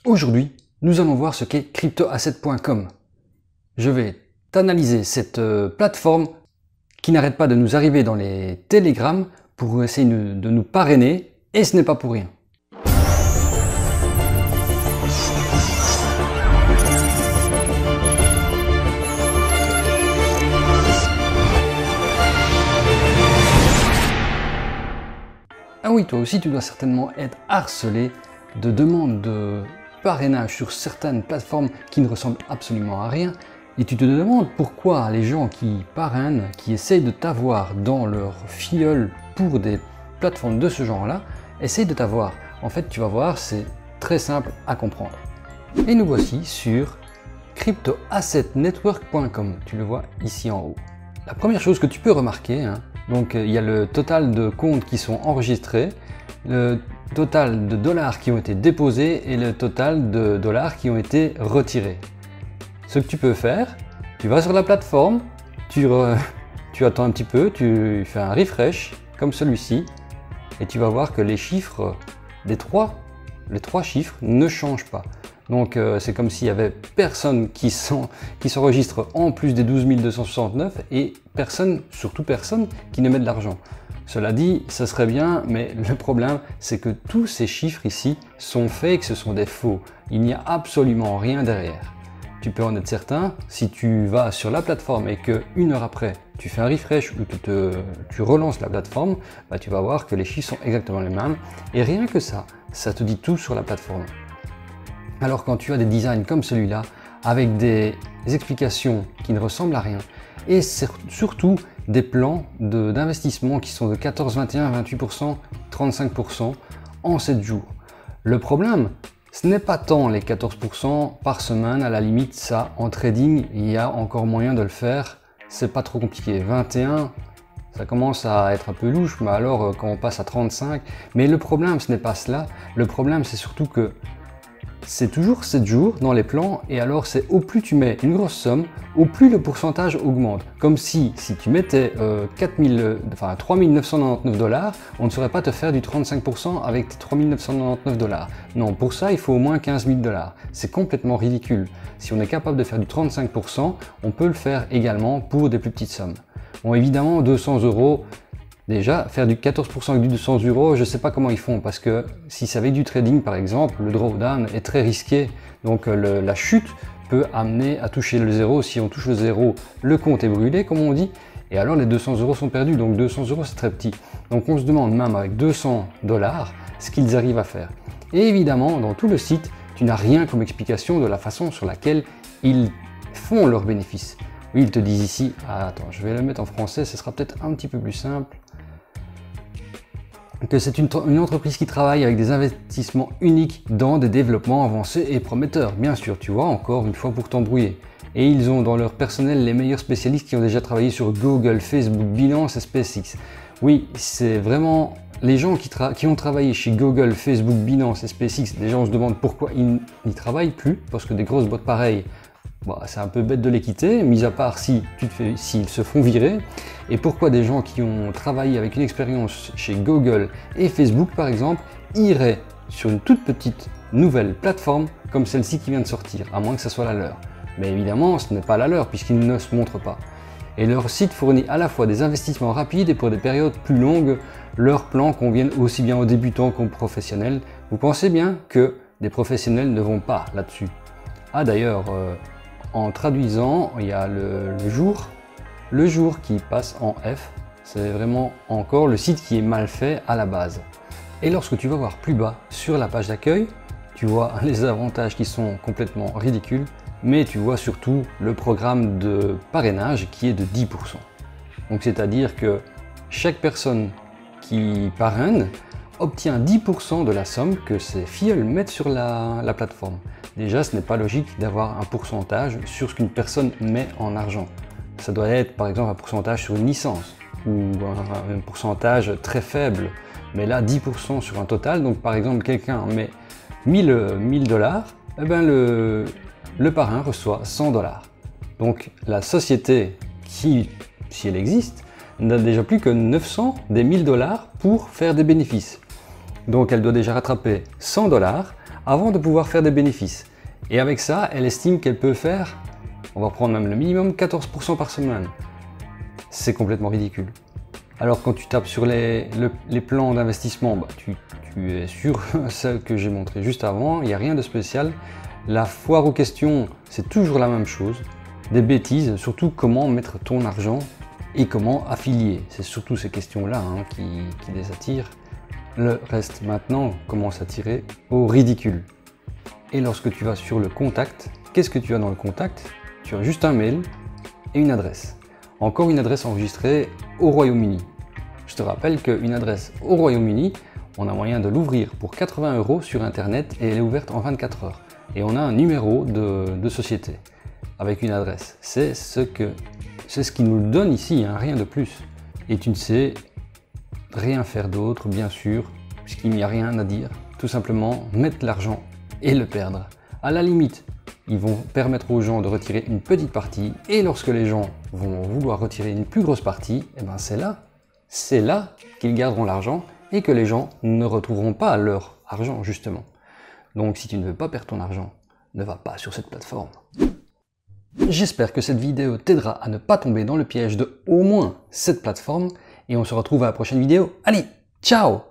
Aujourd'hui, nous allons voir ce qu'est cryptoasset.com. Je vais t'analyser cette plateforme qui n'arrête pas de nous arriver dans les télégrammes pour essayer de nous parrainer, et ce n'est pas pour rien. Ah oui, toi aussi tu dois certainement être harcelé de demandes de parrainage sur certaines plateformes qui ne ressemblent absolument à rien, et tu te demandes pourquoi les gens qui parrainent, qui essayent de t'avoir dans leur filleule pour des plateformes de ce genre-là, essayent de t'avoir. En fait, tu vas voir, c'est très simple à comprendre. Et nous voici sur cryptoassetnetwork.com, tu le vois ici en haut. La première chose que tu peux remarquer, donc il y a le total de comptes qui sont enregistrés, le total de dollars qui ont été déposés et le total de dollars qui ont été retirés. Ce que tu peux faire, tu vas sur la plateforme, tu attends un petit peu, tu fais un refresh comme celui-ci et tu vas voir que les chiffres les trois chiffres ne changent pas. Donc c'est comme s'il y avait personne qui s'enregistre en plus des 12 269 et personne, surtout personne, qui ne met de l'argent. Cela dit, ça serait bien, mais le problème, c'est que tous ces chiffres ici sont fake, ce sont des faux. Il n'y a absolument rien derrière. Tu peux en être certain, si tu vas sur la plateforme et que une heure après, tu fais un refresh ou tu relances la plateforme, bah, tu vas voir que les chiffres sont exactement les mêmes. Et rien que ça te dit tout sur la plateforme. Alors quand tu as des designs comme celui-là, avec des explications qui ne ressemblent à rien, et surtout des plans d'investissement qui sont de 14, 21, 28%, 35% en 7 jours. Le problème, ce n'est pas tant les 14% par semaine, à la limite ça en trading, il y a encore moyen de le faire, c'est pas trop compliqué. 21, ça commence à être un peu louche, mais alors quand on passe à 35, mais le problème ce n'est pas cela, le problème c'est surtout que c'est toujours 7 jours dans les plans, et alors c'est au plus tu mets une grosse somme, au plus le pourcentage augmente. Comme si tu mettais 3 999 $, on ne saurait pas te faire du 35% avec tes 3 999 $. Non, pour ça il faut au moins 15 000 $. C'est complètement ridicule. Si on est capable de faire du 35%, on peut le faire également pour des plus petites sommes. Bon, évidemment 200 €. Déjà, faire du 14% avec du 200 €, je ne sais pas comment ils font, parce que si c'est avec du trading par exemple, le drawdown est très risqué, donc la chute peut amener à toucher le zéro. Si on touche le zéro, le compte est brûlé comme on dit, et alors les 200 € sont perdus, donc 200 € c'est très petit. Donc on se demande même avec 200 $ ce qu'ils arrivent à faire. Et évidemment, dans tout le site, tu n'as rien comme explication de la façon sur laquelle ils font leurs bénéfices. Oui, ils te disent ici, attends, je vais le mettre en français, ce sera peut-être un petit peu plus simple, que c'est une entreprise qui travaille avec des investissements uniques dans des développements avancés et prometteurs. Bien sûr, tu vois, encore une fois pour t'embrouiller. Et ils ont dans leur personnel les meilleurs spécialistes qui ont déjà travaillé sur Google, Facebook, Binance et SpaceX. Oui, c'est vraiment les gens qui ont travaillé chez Google, Facebook, Binance et SpaceX. Déjà, on se demande pourquoi ils n'y travaillent plus, parce que des grosses boîtes pareilles, bah, c'est un peu bête de les quitter, mis à part s'ils se font virer. Et pourquoi des gens qui ont travaillé avec une expérience chez Google et Facebook par exemple iraient sur une toute petite nouvelle plateforme comme celle-ci qui vient de sortir, à moins que ce soit la leur. Mais évidemment, ce n'est pas la leur puisqu'ils ne se montrent pas. Et leur site fournit à la fois des investissements rapides et pour des périodes plus longues. Leurs plans conviennent aussi bien aux débutants qu'aux professionnels. Vous pensez bien que des professionnels ne vont pas là-dessus. Ah d'ailleurs, en traduisant, il y a le jour qui passe en F, c'est vraiment encore le site qui est mal fait à la base. Et lorsque tu vas voir plus bas sur la page d'accueil, tu vois les avantages qui sont complètement ridicules, mais tu vois surtout le programme de parrainage qui est de 10%. Donc c'est-à-dire que chaque personne qui parraine obtient 10% de la somme que ses filleuls mettent sur la plateforme. Déjà, ce n'est pas logique d'avoir un pourcentage sur ce qu'une personne met en argent. Ça doit être par exemple un pourcentage sur une licence ou un pourcentage très faible. Mais là, 10% sur un total. Donc par exemple, quelqu'un met 1000 $, eh ben le parrain reçoit 100 $. Donc la société qui, si elle existe, n'a déjà plus que 900 des 1000 $ pour faire des bénéfices. Donc elle doit déjà rattraper 100 $. avant de pouvoir faire des bénéfices. Et avec ça, elle estime qu'elle peut faire, on va prendre même le minimum, 14% par semaine. C'est complètement ridicule. Alors quand tu tapes sur les plans d'investissement, bah, tu es sur celle que j'ai montré juste avant, il n'y a rien de spécial. La foire aux questions, c'est toujours la même chose. Des bêtises, surtout comment mettre ton argent et comment affilier. C'est surtout ces questions-là qui les attirent. Le reste maintenant commence à tirer au ridicule. Et lorsque tu vas sur le contact, qu'est-ce que tu as dans le contact? Tu as juste un mail et une adresse. Encore une adresse enregistrée au Royaume-Uni. Je te rappelle qu'une adresse au Royaume-Uni, on a moyen de l'ouvrir pour 80 € sur internet et elle est ouverte en 24 heures. Et on a un numéro de société avec une adresse. C'est ce qui nous le donne ici, rien de plus. Et tu ne sais rien faire d'autre, bien sûr, puisqu'il n'y a rien à dire. Tout simplement mettre l'argent et le perdre. À la limite, ils vont permettre aux gens de retirer une petite partie et lorsque les gens vont vouloir retirer une plus grosse partie, et ben c'est là qu'ils garderont l'argent et que les gens ne retrouveront pas leur argent justement. Donc si tu ne veux pas perdre ton argent, ne va pas sur cette plateforme. J'espère que cette vidéo t'aidera à ne pas tomber dans le piège de au moins cette plateforme et on se retrouve à la prochaine vidéo. Allez, ciao!